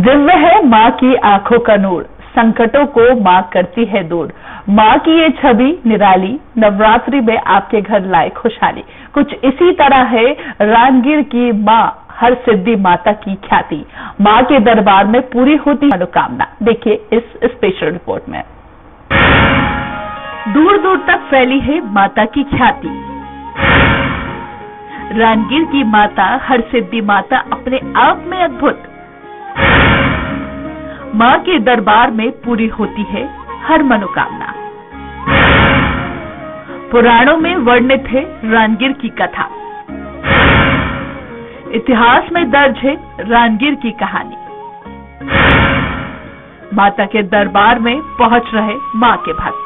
दिव्य है माँ की आंखों का नूर, संकटों को माँ करती है दूर। माँ की ये छवि निराली, नवरात्रि में आपके घर लाए खुशहाली। कुछ इसी तरह है रानगिर की माँ हर सिद्धि माता की ख्याति। माँ के दरबार में पूरी होती मनोकामना। देखिए इस स्पेशल रिपोर्ट में। दूर दूर तक फैली है माता की ख्याति। रानगिर की माता हर सिद्धि माता अपने आप में अद्भुत। माँ के दरबार में पूरी होती है हर मनोकामना। पुराणों में वर्णित है रानगिर की कथा। इतिहास में दर्ज है रानगिर की कहानी। माता के दरबार में पहुंच रहे माँ के भक्त।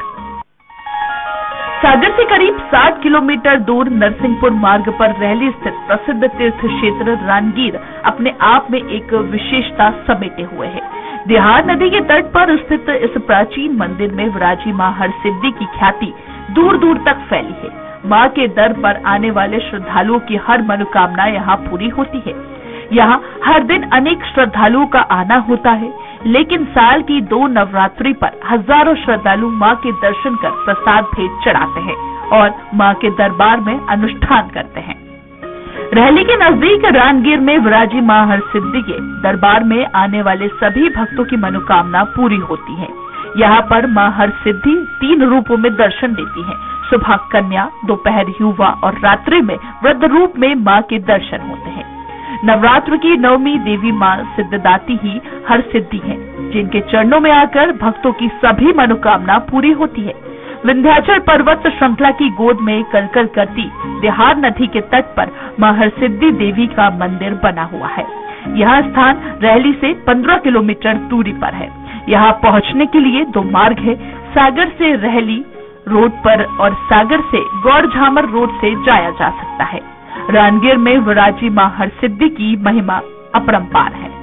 सागर से करीब 60 किलोमीटर दूर नरसिंहपुर मार्ग पर रहली स्थित प्रसिद्ध तीर्थ क्षेत्र रानगिर अपने आप में एक विशेषता समेटे हुए है। बिहार नदी के तट पर स्थित इस प्राचीन मंदिर में विराजी मां हरसिद्धि की ख्याति दूर दूर तक फैली है। मां के दर पर आने वाले श्रद्धालुओं की हर मनोकामना यहाँ पूरी होती है। यहाँ हर दिन अनेक श्रद्धालुओं का आना होता है, लेकिन साल की 2 नवरात्रि पर हजारों श्रद्धालु मां के दर्शन कर प्रसाद भेंट चढ़ाते हैं और मां के दरबार में अनुष्ठान करते हैं। रहली के नजदीक रानगिर में विराजी मां हरसिद्धि के दरबार में आने वाले सभी भक्तों की मनोकामना पूरी होती है। यहाँ पर मां हरसिद्धि 3 रूपों में दर्शन देती है। सुबह कन्या, दोपहर युवा और रात्रि में वृद्ध रूप में मां के दर्शन होते हैं। नवरात्र की नवमी देवी मां सिद्धदाती ही हरसिद्धि है, जिनके चरणों में आकर भक्तों की सभी मनोकामना पूरी होती है। विंध्याचल पर्वत श्रृंखला की गोद में कलकल करती बिहार नदी के तट पर मां हरसिद्धि देवी का मंदिर बना हुआ है। यह स्थान रहली से 15 किलोमीटर दूरी पर है। यहाँ पहुँचने के लिए 2 मार्ग है। सागर से रहली रोड पर और सागर से गौड़झामर रोड से जाया जा सकता है। रानगिर में विराजी मां हरसिद्धि की महिमा अपरंपार है।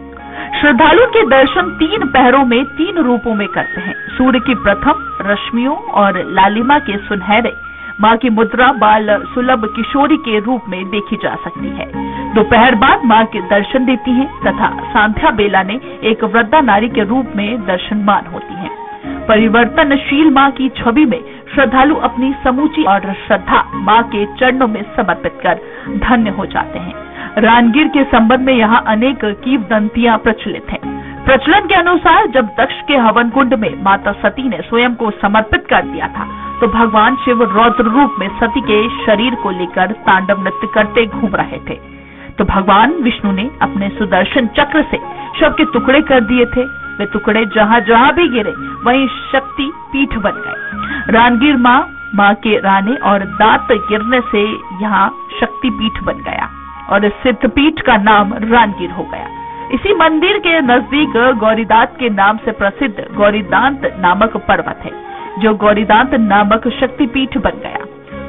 श्रद्धालु के दर्शन 3 पहरों में 3 रूपों में करते हैं। सूर्य की प्रथम रश्मियों और लालिमा के सुनहरे मां की मुद्रा बाल सुलभ किशोरी के रूप में देखी जा सकती है। दोपहर बाद मां के दर्शन देती हैं तथा सांध्या बेला ने एक वृद्धा नारी के रूप में दर्शनमान होती हैं। परिवर्तनशील मां की छवि में श्रद्धालु अपनी समूची और श्रद्धा मां के चरणों में समर्पित कर धन्य हो जाते हैं। रानगिर के संबंध में यहाँ अनेक किंवदंतियां प्रचलित हैं। प्रचलन के अनुसार जब दक्ष के हवन कुंड में माता सती ने स्वयं को समर्पित कर दिया था, तो भगवान शिव रौद्र रूप में सती के शरीर को लेकर तांडव नृत्य करते घूम रहे थे। तो भगवान विष्णु ने अपने सुदर्शन चक्र से शव के टुकड़े कर दिए थे। वे टुकड़े जहाँ जहाँ भी गिरे वहीं शक्ति पीठ बन गए। रानगिर माँ के राने और दांत गिरने से यहाँ शक्ति पीठ बन गया और इस सिद्धपीठ का नाम रानगिर हो गया। इसी मंदिर के नजदीक गौरीदांत के नाम से प्रसिद्ध गौरीदांत नामक पर्वत है, जो गौरीदांत नामक शक्तिपीठ बन गया।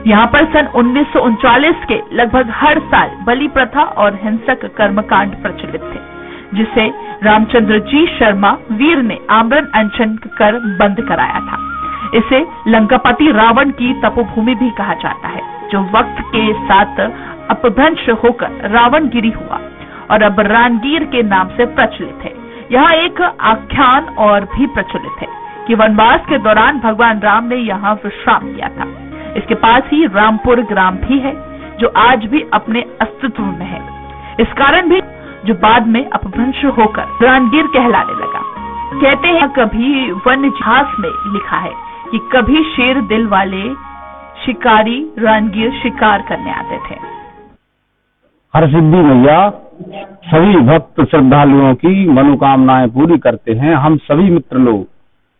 यहाँ पर सन 1939 के लगभग हर साल बलि प्रथा और हिंसक कर्मकांड प्रचलित थे, जिसे रामचंद्र जी शर्मा वीर ने आमरण अनशन कर बंद कराया था। इसे लंकापति रावण की तपोभूमि भी कहा जाता है, जो वक्त के साथ अपभ्रंश होकर रावणगिरी हुआ और अब रानगिर के नाम से प्रचलित है। यहाँ एक आख्यान और भी प्रचलित है कि वनवास के दौरान भगवान राम ने यहाँ विश्राम किया था। इसके पास ही रामपुर ग्राम भी है, जो आज भी अपने अस्तित्व में है। इस कारण भी जो बाद में अपभ्रंश होकर रानगिर कहलाने लगा। कहते हैं कभी वन्य इतिहास में लिखा है कि कभी शेर दिल वाले शिकारी रानगिर शिकार करने आते थे। हरसिद्धि मैया सभी भक्त श्रद्धालुओं की मनोकामनाएं पूरी करते हैं। हम सभी मित्र लोग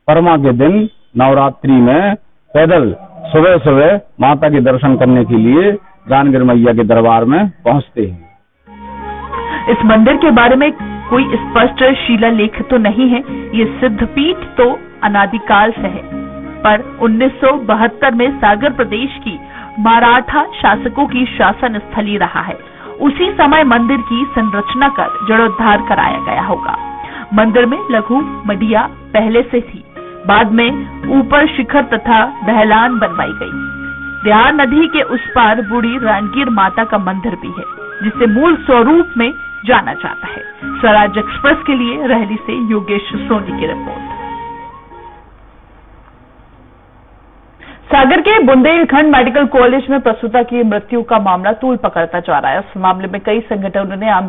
परमा के दिन नवरात्रि में पैदल सुबह सुबह माता के दर्शन करने के लिए रानगिर मैया के दरबार में पहुंचते हैं। इस मंदिर के बारे में कोई स्पष्ट शिलालेख तो नहीं है। ये सिद्धपीठ तो अनादिकाल से है, पर 1972 में सागर प्रदेश की मराठा शासकों की शासन स्थली रहा है। उसी समय मंदिर की संरचना कर जीर्णोद्धार कराया गया होगा। मंदिर में लघु मडिया पहले से थी, बाद में ऊपर शिखर तथा दहलान बनवाई गई। बिहार नदी के उस पार बूढ़ी रानगिर माता का मंदिर भी है, जिसे मूल स्वरूप में जाना जाता है। स्वराज एक्सप्रेस के लिए रहली से योगेश सोनी की रिपोर्ट। सागर के बुंदेलखंड मेडिकल कॉलेज में प्रसूता की मृत्यु का मामला तूल पकड़ता जा रहा है। इस मामले में कई संगठनों ने आम